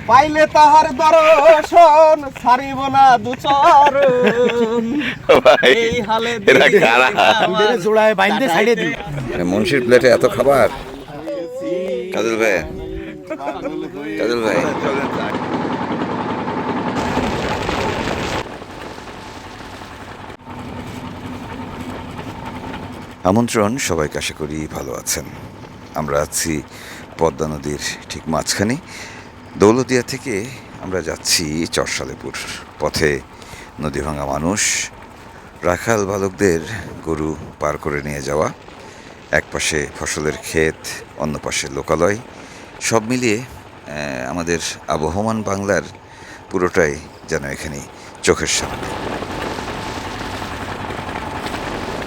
পাইলে তাহার দর্শন ছাড়িব না দুচরণ এই হালে জোড়ায় বাইন্দে ছাইড়ে দিই। মুন্সির প্লেটে এত খাবার। কাজল ভাই, কাজল ভাই, আমন্ত্রণ। সবাইকে আশা করি ভালো আছেন। আমরা আছি পদ্মা নদীর ঠিক মাঝখানে। দৌলতদিয়া থেকে আমরা যাচ্ছি চরসালেপুর। পথে নদী ভাঙা মানুষ, রাখাল বালকদের গরু পার করে নিয়ে যাওয়া, এক পাশে ফসলের ক্ষেত, অন্য পাশে লোকালয়, সব মিলিয়ে আমাদের আবহমান বাংলার পুরোটাই যেন এখানে চোখের সামনে।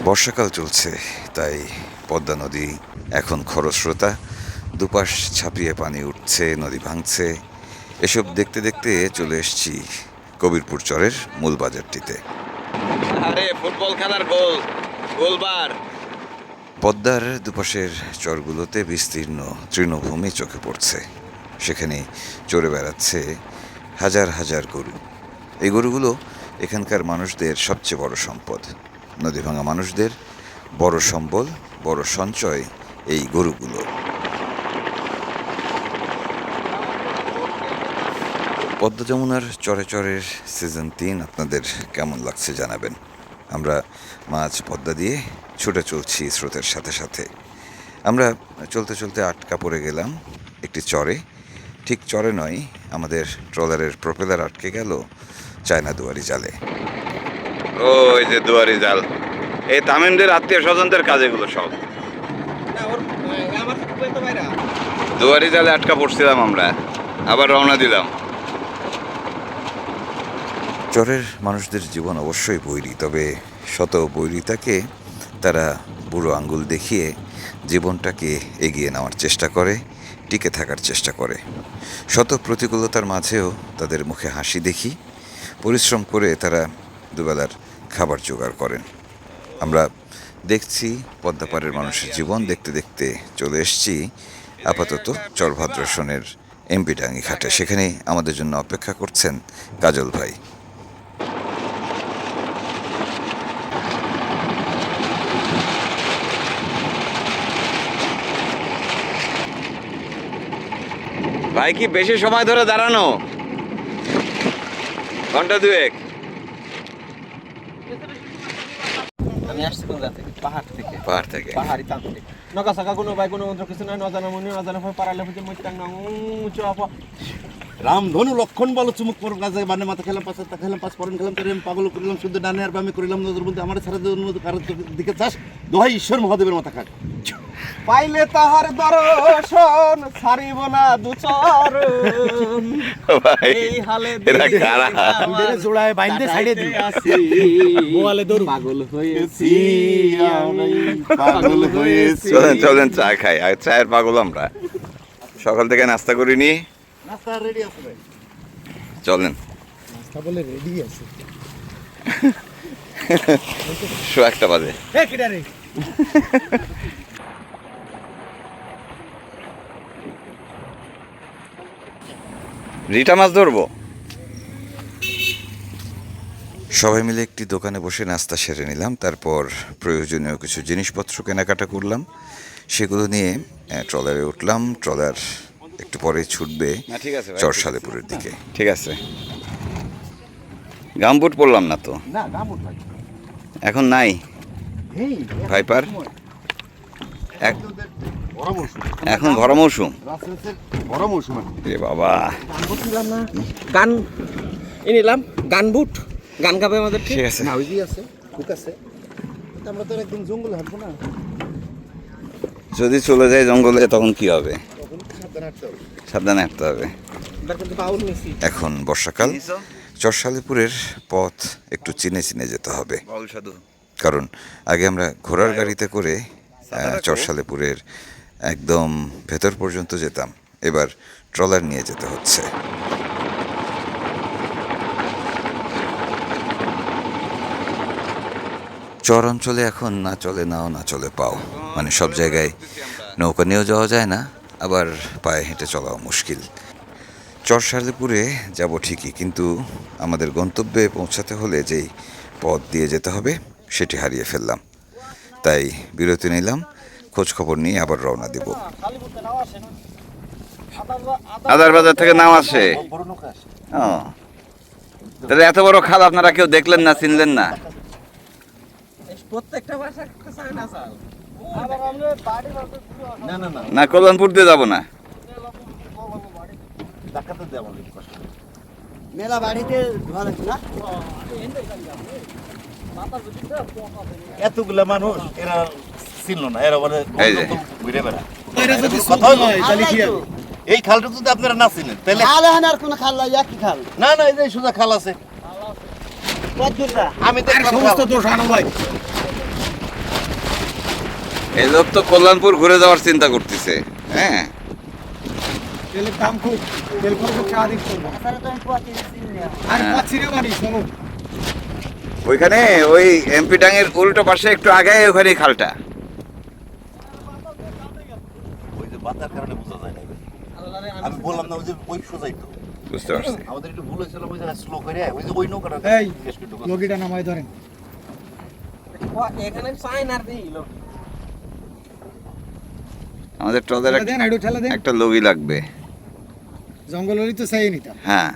বর্ষাকাল চলছে, তাই পদ্মা নদী এখন খরস্রোতা। দুপাশ ছাপিয়ে পানি উঠছে, নদী ভাঙছে। এসব দেখতে দেখতে চলে এসেছি কবিরপুর চরের মূল বাজারটিতে। আরে ফুটবল খেলার গোল, গোলবার। পদ্মার দুপাশের চরগুলোতে বিস্তীর্ণ তৃণভূমি চোখে পড়ছে। সেখানে চড়ে বেড়াচ্ছে হাজার হাজার গরু। এই গরুগুলো এখানকার মানুষদের সবচেয়ে বড় সম্পদ। নদী ভাঙা মানুষদের বড় সম্বল, বড় সঞ্চয় এই গরুগুলো। পদ্মা যমুনার চরে চরের সিজন 3 আপনাদের কেমন লাগছে জানাবেন। আমরা মাঝ পদ্মা দিয়ে ছুটে চলছি স্রোতের সাথে সাথে। আমরা চলতে চলতে আটকা পড়ে গেলাম একটি চরে। ঠিক চরে নয়, আমাদের ট্রলারের প্রপেলার আটকে গেল চায়না দুয়ারি জালে। ওই যে দুয়ারি জাল, এই তামিমদের আত্মীয় স্বজনদের কাজ এগুলো সব। দুয়ারি জালে আটকা পড়ছিলাম আমরা, আবার রওনা দিলাম। চরের মানুষদের জীবন অবশ্যই বৈরী, তবে শত বৈরিতাকে তারা বুড়ো আঙ্গুল দেখিয়ে জীবনটাকে এগিয়ে নেওয়ার চেষ্টা করে, টিকে থাকার চেষ্টা করে। শত প্রতিকূলতার মাঝেও তাদের মুখে হাসি দেখি। পরিশ্রম করে তারা দুবেলার খাবার জোগাড় করেন। আমরা দেখছি পদ্মাপাড়ের মানুষের জীবন দেখতে দেখতে চলে এসেছি আপাতত চরভদ্রাসনের এমপি ডাঙ্গি ঘাটে। সেখানে আমাদের জন্য অপেক্ষা করছেন কাজল ভাই। ভাই কি বেশি সময় ধরে দাঁড়ানো? ঘন্টা দুয়েক। আমি আসছি কোন জায়গা থেকে? পাহাড় থেকে। পাহাড় থেকে? পাহাড়ি তান্ত্রিক। নকা সাকা কোনো ভাই কোনো মন্ত্র কিছু নয়, নজানা মনি নজানা ভয় পারালে ফুটে মইতাং না উঁচু আপা রামধনু লক্ষণ বল চুমুক পর গাছে বানে মাথা খেলাম, পাঁচ হাতে খেলাম, পাঁচ পরন খেলাম, তেরে পাগল করিলাম, শুদ্ধ ডানে আর বামে করিলাম নজর বলতে আমার সারা কারোর দিকে চাস দোহাই ঈশ্বর মহাদেবের মাথা খাট। পাইলে তাহার দর্শন ছাড়িব না দুচরণ এই হালে জোড়ায় বাইন্দে ছাইড়ে দিই। মোয়ালে দৌড় পাগল হয়েছি, পাগল হয়েছি। চলেন চলেন চা খাই। আর চায়ের পাগল আমরা, সকাল থেকে নাস্তা করিনি। নাস্তা রেডি আছে ভাই, চলেন। নাস্তা বলে রেডি আছে। 1:00 বাজে। এ কিডা রে? রিটা মাছ ধরবো। সবাই মিলে একটি দোকানে বসে নাস্তা সেরে নিলাম। তারপর প্রয়োজনীয় কিছু জিনিসপত্র কেনাকাটা করলাম। সেগুলো নিয়ে ট্রলারে উঠলাম। ট্রলার একটু পরে ছুটবে চরসালেপুরের দিকে। ঠিক আছে। গামবুট পরলাম না তো। না গামুট ভাই এখন নাই। এই ভাইপার এখন এখন ভরা মৌসুম। রাসেলসের বড় মৌসুম। রে বাবা, গান বুটলাম না, গান নিলাম, গান বুট, গান গাবে আমাদের। ঠিক আছে, নাউজি আছে, হুক আছে। আমরা তো একদম জঙ্গলে হাঁটবো না। যদি চলে যায় জঙ্গলে তখন কি হবে? তখন সাবধানে হাঁটতে হবে। সাবধানে হাঁটতে হবে। কিন্তু বাউল নিছি। এখন বর্ষাকাল, চরসালেপুরের পথ একটু চিনে চিনে যেতে হবে। কারণ আগে আমরা ঘোড়ার গাড়িতে করে চরসালেপুরের একদম ভেতর পর্যন্ত যেতাম, এবার ট্রলার নিয়ে যেতে হচ্ছে। চর অঞ্চলে এখন না চলে নাও, না চলে পাও, মানে সব জায়গায় নৌকা নিয়েও যাওয়া যায় না, আবার পায়ে হেঁটে চলাও মুশকিল। চরশালিপুরে যাব ঠিকই, কিন্তু আমাদের গন্তব্যে পৌঁছাতে হলে যেই পথ দিয়ে যেতে হবে সেটি হারিয়ে ফেললাম। তাই বিরতি নিলাম, খোঁজ খবর নিয়ে আবার রওনা দিব। আদার বাজার থেকে নাম আসে। বড় নৌকা আসে। ও, তাহলে এত বড় খাল আপনারা কেউ দেখলেন না, চিনলেন না? প্রত্যেকটা বাসা চায় না চাল। না না না, না, কল্যাণপুর দিয়ে যাবো না। ডাকাতে দেওয়া লাগবে কষ্ট করে। মেলা বাড়িতে ধোয়া লাগছে না? এতগুলা মানুষ এরা চিনল না, এরা মানে এই যে। ঘুরে বেড়া। এরা যদি কথা হলো, তাহলে কি হবে? এই খালটা যদি আপনারা না চিনেন তাহলে খাল এখন আর কোনো খাল নাই, একই খাল। না না, এই যে সোজা খাল আছে। কতদূরটা? আমি দেখলাম খাল। এই লোক তো কল্যাণপুর ঘুরে যাওয়ার চিন্তা করতেছে। হ্যাঁ, তেলের দাম খুব, তেল খরচ হচ্ছে আদিক করবো তাহলে তো আমি পথে চিনি না। আর পাচ্ছি রে বাড়ি শোনো। ওইখানে ওই এমপি ডাঙের উল্টো পাশে একটু আগে ওখানে খালটা। ওই যে বাতার কারণে বোঝা যায় না। আমি বললাম না ওই যে ওই সোজাই তো। বুঝতে পারছি। আমাদের একটু ভুল হয়েছিল, ওই জায়গায় স্লো করে ওই যে ওই নৌকাটা এই জিজ্ঞেস করে ঢুকাচ্ছে। লগিটা নামাই ধরেন। এখানে চায় না দিই লোক। আমাদের ট্রলার ঠেলা দেন, আইডো ঠেলা দেন। একটা লগি লাগবে। জঙ্গল হলি তো চাই নিতাম। হ্যাঁ,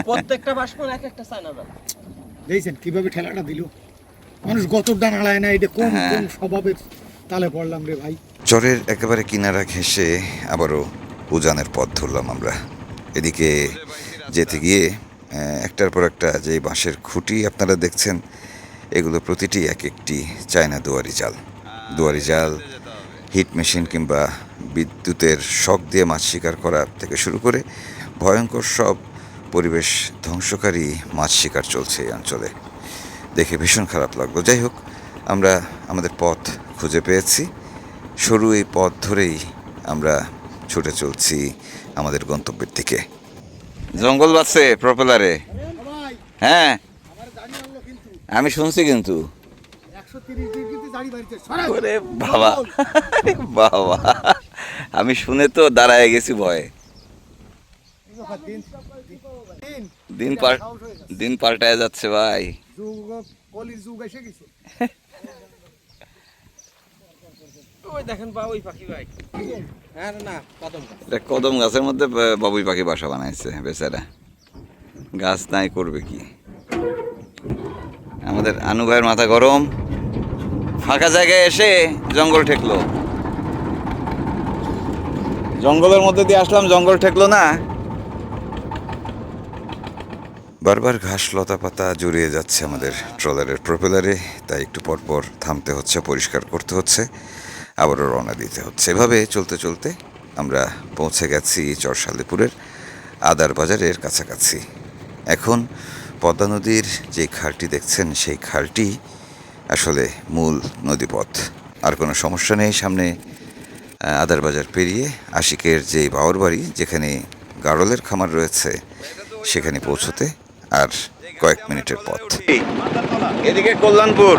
প্রত্যেকটা বাসমন এক একটা চায় না দাও। দেখছেন কিভাবে ঠেলাটা দিল। মানুষ গতরটা নাড়ায় না, এটা কোন হ্যাঁ। কোন স্বভাবের তালে পড়লাম রে ভাই। চরের একেবারে কিনারা ঘেঁষে আবারও উজানের পথ ধরলাম আমরা। এদিকে যেতে গিয়ে একটার পর একটা যে বাঁশের খুঁটি আপনারা দেখছেন, এগুলো প্রতিটি এক একটি চায়না দুয়ারি জাল। দুয়ারি জাল, হিট মেশিন কিংবা বিদ্যুতের শক দিয়ে মাছ শিকার করা থেকে শুরু করে ভয়ঙ্কর সব পরিবেশ ধ্বংসকারী মাছ শিকার চলছে এই অঞ্চলে। দেখে ভীষণ খারাপ লাগলো। যাই হোক, আমরা আমাদের পথ খুঁজে পেয়েছি। সরু এই পথ ধরেই আমরা ছুটে চলছি আমাদের গন্তব্যের দিকে। জঙ্গল বাজছে প্রপেলারে। হ্যাঁ, আমি শুনছি কিন্তু। 130 ডিগ্রিতে জারি বাড়িতে ওরে বাবা, বাবা, আমি শুনে তো দাঁড়ায় গেছি ভয়ে। দিন পাল্টায় যাচ্ছে ভাই। যুগ কলির যুগ এসে গেছে। ওই দেখেন বা ওই পাখি ভাই। হ্যাঁ না কদম গাছ। এটা কদম গাছের মধ্যে বাবুই পাখি বাসা বানাইছে বেচারা। গাছ নাই করবে কি? আমাদের আনু ভাইয়ের মাথা গরম। ফাঁকা জায়গায় এসে জঙ্গল ঠেকলো। জঙ্গলের মধ্যে দিয়ে আসলাম, জঙ্গল ঠেকলো না। বারবার ঘাস লতা পাতা জড়িয়ে যাচ্ছে আমাদের ট্রলারের প্রপেলারে, তাই একটু পরপর থামতে হচ্ছে, পরিষ্কার করতে হচ্ছে, আবারও রওনা দিতে হচ্ছে। এভাবে চলতে চলতে আমরা পৌঁছে গেছি চরশালিপুরের আদার বাজারের কাছাকাছি। এখন পদ্মা নদীর যে খালটি দেখছেন, সেই খালটি আসলে মূল নদীপথ। আর কোনো সমস্যা নেই। সামনে আদার বাজার পেরিয়ে আশিকের যে বাওর বাড়ি, যেখানে গাড়লের খামার রয়েছে, সেখানে পৌঁছতে আর কয়েক মিনিটের পথ। এদিকে কল্যাণপুর,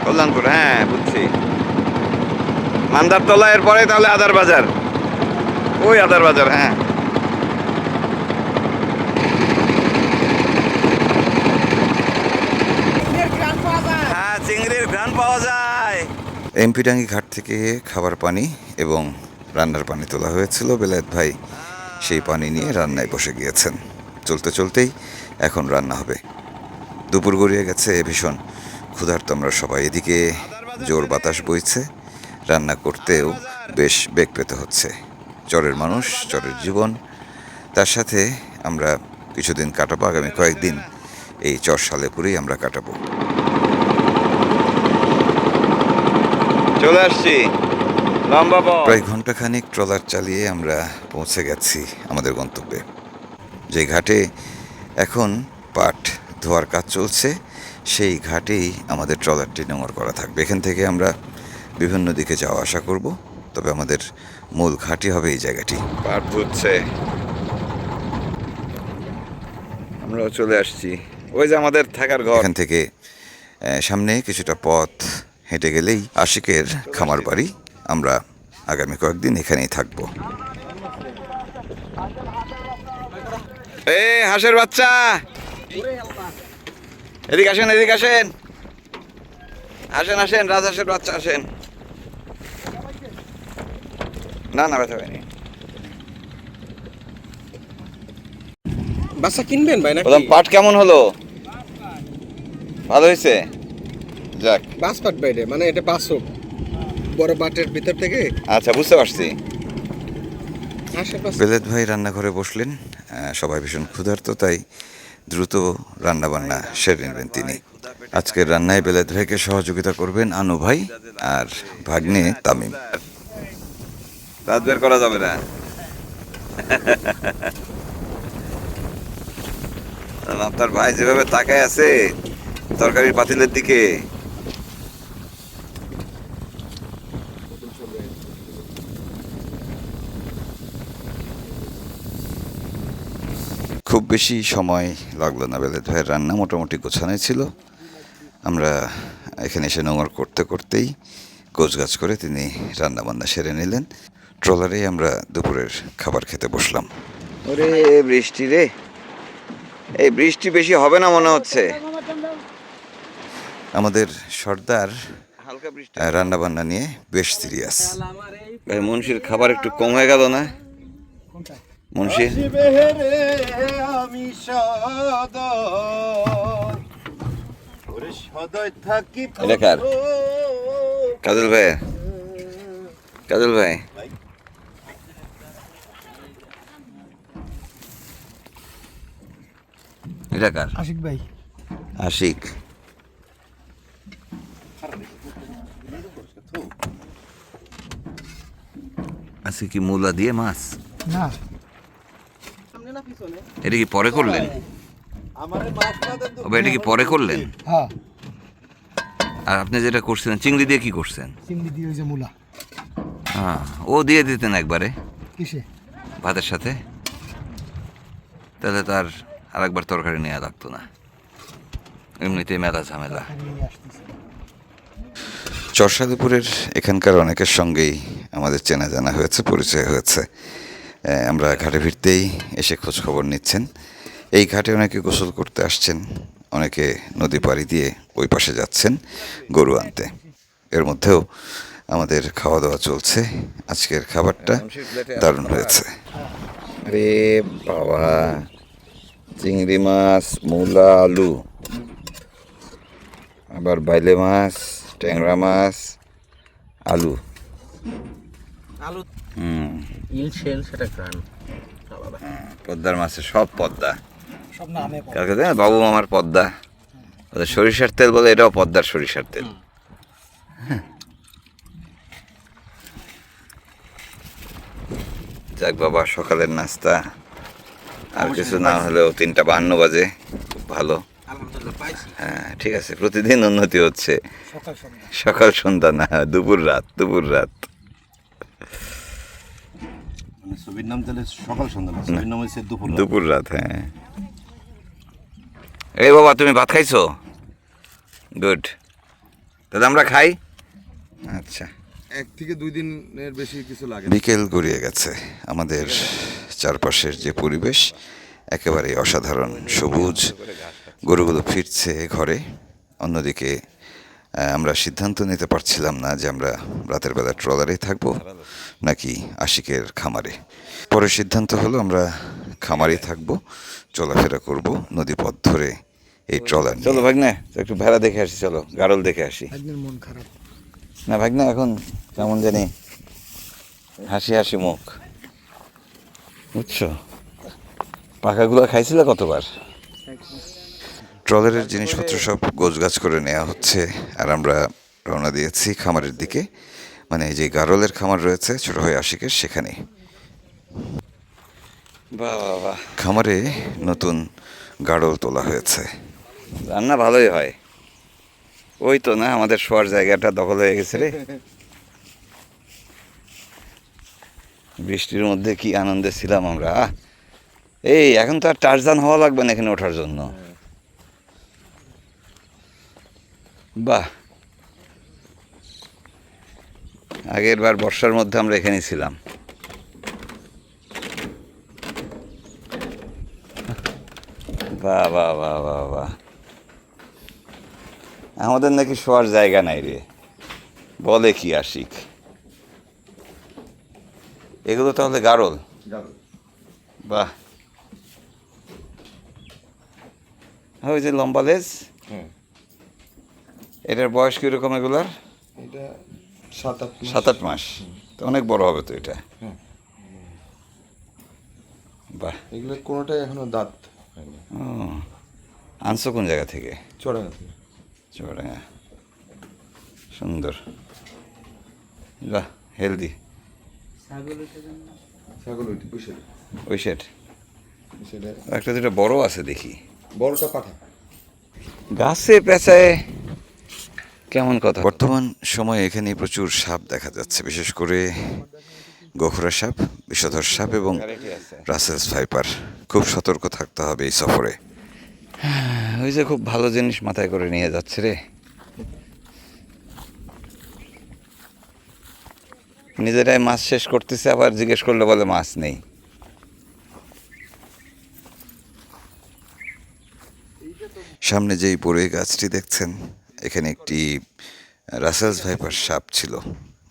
কল্যাণপুর, হ্যাঁ বুঝছি। মান্দারতলা, এর পরে তাহলে আদার বাজার। ওই আদার বাজার, হ্যাঁ। হ্যাঁ, চিংড়ির ঘ্রাণ পাওয়া যায়। এমপিডাঙ্গি ঘাট থেকে খাবার পানি এবং রান্নার পানি তোলা হয়েছিল। বেলায়েত ভাই সেই পানি নিয়ে রান্নায় বসে গিয়েছেন। চলতে চলতেই এখন রান্না হবে। দুপুর গড়িয়ে গেছে, ভীষণ ক্ষুধার্ত আমরা সবাই। এদিকে জোর বাতাস বইছে, রান্না করতেও বেশ বেগ পেতে হচ্ছে। চরের মানুষ, চরের জীবন, তার সাথে আমরা কিছুদিন কাটাবো। আগামী কয়েকদিন এই চরশালিপুরেই আমরা কাটাবো। চলে আসছি, লম্বা পথ। প্রায় ঘন্টাখানিক ট্রলার চালিয়ে আমরা পৌঁছে গেছি আমাদের গন্তব্যে। যে ঘাটে এখন পাট ধোয়ার কাজ চলছে, সেই ঘাটেই আমাদের ট্রলারটি নোঙর করা থাকবে। এখান থেকে আমরা বিভিন্ন দিকে যাওয়া আসা করব, তবে আমাদের মূল ঘাটই হবে এই জায়গাটি। পাট ধুচ্ছে, আমরাও চলে আসছি। ওই যে আমাদের থাকার ঘর। এখান থেকে সামনে কিছুটা পথ হেঁটে গেলেই আশিকের খামার বাড়ি। আমরা আগামী কয়েকদিন এখানেই থাকবো। হাঁসের বাচ্চা, এদিকে আসেন, এদিকে আসেন, আসেন আসেন, রাজহাঁসের বাচ্চা আসেন। না না, ব্যথা হয়নি। বাচ্চা কিনবেন ভাই নাকি? প্রথম পাট কেমন হলো? ভালো হয়েছে, যাক। বাস পাট বাইরে, মানে এটা বাসক বড় বাটের ভিতর থেকে। আচ্ছা, বুঝতে পারছি। হাঁসের বাচ্চা। বেলেত ভাই রান্নাঘরে বসলেন। সবাই ভীষণ ক্ষুধার্ত, তাই দ্রুত রান্নাবান্না সেরে নেবেন তিনি। আজকের রান্নায় বেলেত ভাইকে সহযোগিতা করবেন আনু ভাই আর ভাগ্নে তামিম। দাঁত বের করা যাবে না। আপনার ভাই যেভাবে তাকায় আছে তরকারির পাতিলের দিকে, খুব বেশি সময় লাগলো না। বেলেত ভাইয়ের রান্না মোটামুটি গোছানোই ছিল। আমরা এখানে এসে নোংর করতে করতেই গোছগাছ করে তিনি রান্নাবান্না সেরে নিলেন। ট্রলারেই আমরা দুপুরের খাবার খেতে বসলাম। ওরে বৃষ্টি রে, এই বৃষ্টি বেশি হবে না মনে হচ্ছে। আমাদের সর্দার রান্নাবান্না নিয়ে বেশ সিরিয়াস। মুন্সির খাবার একটু কম হয়ে গেল না? মুন্সি, আমি সদয় থাকি। এটা কার? কাজল ভাই, কাজল ভাই, এটা কার? আশিক ভাই। আশিক। আজকে কি মূলা দিয়ে মাছ? না, এটা কি পরে করলেন? এটা কি পরে করলেন? হ্যাঁ, আর আপনি যেটা করছিলেন চিংড়ি দিয়ে কি করছেন? চিংড়ি দিয়ে ওই যে মূলা। হ্যাঁ, ও দিয়ে দিতেন একবারে কিসে? ভাতের সাথে, তাহলে তার আরেকবার তরকারি নেওয়া লাগতো না। এমনিতে মেলা ঝামেলা। চরসাদপুরের এখানকার অনেকের সঙ্গেই আমাদের চেনা জানা হয়েছে, পরিচয় হয়েছে। আমরা ঘাটে ফিরতেই এসে খোঁজ খবর নিচ্ছেন। এই ঘাটে অনেকে গোসল করতে আসছেন, অনেকে নদী পাড়ি দিয়ে ওই পাশে যাচ্ছেন গরু আনতে। এর মধ্যেও আমাদের খাওয়া দাওয়া চলছে। আজকের খাবারটা দারুণ হয়েছে। আরে বাবা, চিংড়ি মাছ, মূলা, আলু, আবার বাইলে মাছ, ট্যাংরা মাছ, আলু, আলু, হুম, ইল শেল, সেটা গ্রান। পদ্মার মাছে সব পদ্মা। সব নামে কালকে দেখ বাবু মামার পদ্মা, ওদের সরিষার তেল বলে, এটাও পদ্মার সরিষার তেল। যাক বাবা, সকালের নাস্তা আর কিছু না হলেও 3:52 বাজে, খুব ভালো। আলহামদুলিল্লাহ পাইছি। হ্যাঁ, ঠিক আছে, প্রতিদিন উন্নতি হচ্ছে। সকাল সন্ধ্যা। সকাল সন্ধ্যা না, দুপুর রাত, দুপুর রাত। মানে ছবির নাম তাহলে সকাল সন্ধ্যা না, ছবির নাম হচ্ছে দুপুর রাত। দুপুর রাত, হ্যাঁ। এই বাবা, তুমি ভাত খাইছো? গুড, তাহলে আমরা খাই। আচ্ছা। 1 থেকে 2 দিনের বেশি কিছু লাগে না। বিকেল গড়িয়ে গেছে। আমাদের চারপাশের যে পরিবেশ একেবারে অসাধারণ, সবুজ। গরুগুলো ফিরছে ঘরে। অন্যদিকে আমরা সিদ্ধান্ত নিতে পারছিলাম না যে আমরা রাতের বেলা ট্রলারেই থাকবো নাকি আশিকের খামারে। পরে সিদ্ধান্ত হলো আমরা খামারেই থাকবো, চলাফেরা করব নদী পথ ধরে এই ট্রলার। চলো ভাগ্নে, একটু ভেড়া দেখে আসি, চলো গাড়ল দেখে আসি। একদিন মন খারাপ। না ভাগ্নে, এখন কেমন জানি হাসি হাসি মুখ, বুঝছো? পাখাগুলো খাইছিল কতবার। ট্রলারের জিনিসপত্র সব গোছগাছ করে নেওয়া হচ্ছে আর আমরা রওনা দিয়েছি খামারের দিকে। মানে যে গারলের খামার রয়েছে ছোট ভাই আশিকের, সেখানে। বাহ, খামারে নতুন গাড়ল তোলা হয়েছে। রান্না ভালোই হয়। ওই তো না, আমাদের শোয়ার জায়গাটা দখল হয়ে গেছে রে। বৃষ্টির মধ্যে কি আনন্দে ছিলাম আমরা। এই এখন তো আর টারজান হওয়া লাগবে না এখানে ওঠার জন্য। বাহ, আগের বার বর্ষার মধ্যে আমরা এখানেই ছিলাম। বাহ বাহ বাহ বাহ বাহ, আমাদের নাকি শোয়ার জায়গা নাই রে, বলে কি আশিক। এগুলো তাহলে গারল? বাহ, ওই যে লম্বা লেজ, এটার বয়স কিরকম এগুলার? এটা 7-8 মাস। 7-8 মাস, তো অনেক বড় হবে তো এটা। বাহ, এগুলো কোনোটাই এখনো দাঁত হয়নি। ও, আনছো কোন জায়গা থেকে? চড়ানো থেকে। চুয়াডাঙ্গা, সুন্দর, বাহ, হেলদি। ছাগল ওইটি পুষে ওই সেট সেটা একটা দুটো বড় আছে দেখি। বড়টা পাঠা। গাছে পেঁচায় কেমন কথা। বর্তমান সময়ে এখানে প্রচুর সাপ দেখা যাচ্ছে, বিশেষ করে গোখরা সাপ, বিষধর সাপ এবং রাসেলস ভাইপার। খুব সতর্ক থাকতে হবে এই সফরে। ওই যে খুব ভালো জিনিস মাথায় করে নিয়ে যাচ্ছে রে, নিজেরাই মাছ শেষ করতেছে, আবার জিজ্ঞেস করলে বলে মাছ নেই। সামনে যেই বড়ই গাছটি দেখছেন, এখানে একটি রাসেলস ভাইপার সাপ ছিল,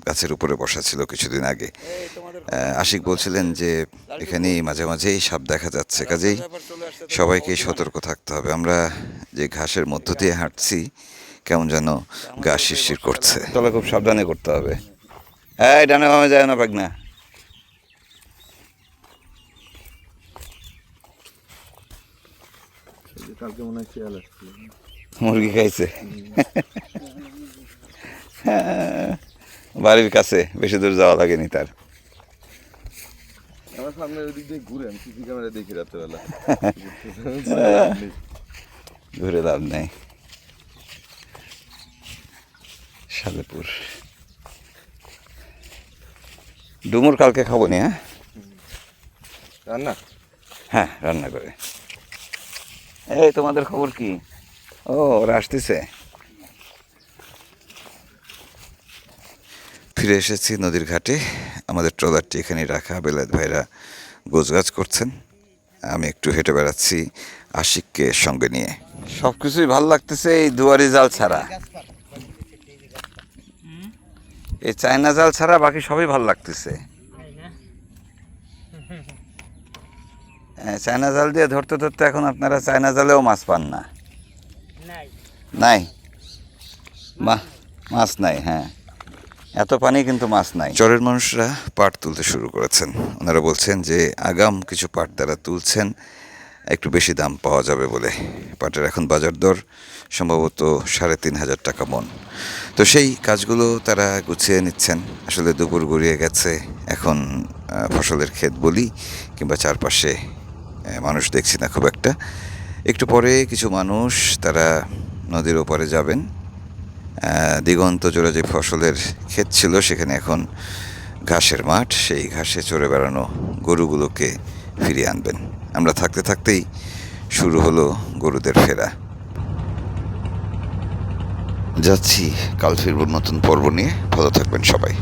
গাছের উপরে বসা ছিল কিছুদিন আগে। আশিক বলছিলেন যে এখানেই মাঝে মাঝেই সাপ দেখা যাচ্ছে, কাজেই সবাইকে সতর্ক থাকতে হবে। আমরা যে ঘাসের মধ্য দিয়ে হাঁটছি, কেমন যেন গা শিরশির করছে, তবে খুব সাবধানে করতে হবে। হ্যাঁ, ডানে বামে যায় না পাগনা। কালকে মনে হয় শিয়াল আসছিল। মুরগি খাইছে বাড়ির কাছে, বেশি দূর যাওয়া লাগেনি তার। আমার সামনে ওই দিক দিয়ে ঘুরে আমি সিসি ক্যামেরা দেখি রাত্রেবেলা। ঘুরে লাভ নেই। সালেপুর ডুমুর কালকে খাবো নি। হ্যাঁ রান্না হ্যাঁ, রান্না করে। এই তোমাদের খবর কি? ও, ওরা আসতেছে। ফিরে এসেছি নদীর ঘাটে। আমাদের ট্রলারটি এখানে রাখা, বেলায়েত ভাইরা গোছগাছ করছেন, আমি একটু হেঁটে বেড়াচ্ছি আশিককে সঙ্গে নিয়ে। সব কিছুই ভালো লাগতেছে এই দুয়ারি জাল ছাড়া, এই চায়না জাল ছাড়া বাকি সবই ভালো লাগতেছে। চায়না জাল দিয়ে ধরতে ধরতে এখন আপনারা চায়না জালেও মাছ পান না। নাই মাছ নাই। হ্যাঁ, এত পানি কিন্তু মাছ নাই। চরের মানুষরা পাট তুলতে শুরু করেছেন। ওনারা বলছেন যে আগাম কিছু পাট তারা তুলছেন, একটু বেশি দাম পাওয়া যাবে বলে। পাটের এখন বাজার দর সম্ভবত 3,500 টাকা মন। তো সেই কাজগুলো তারা গুছিয়ে নিচ্ছেন। আসলে দুপুর গড়িয়ে গেছে, এখন ফসলের ক্ষেত বলি কিংবা চারপাশে মানুষ দেখছি না খুব একটা। একটু পরে কিছু মানুষ তারা নদীর ওপারে যাবেন। দিগন্ত জোড়া যে ফসলের ক্ষেত ছিল, সেখানে এখন ঘাসের মাঠ, সেই ঘাসে চড়ে বেড়ানো গরুগুলোকে ফিরিয়ে আনবেন। আমরা থাকতে থাকতেই শুরু হলো গরুদের ফেরা। যাচ্ছি, কাল ফিরব নতুন পর্ব নিয়ে। ভালো থাকবেন সবাই।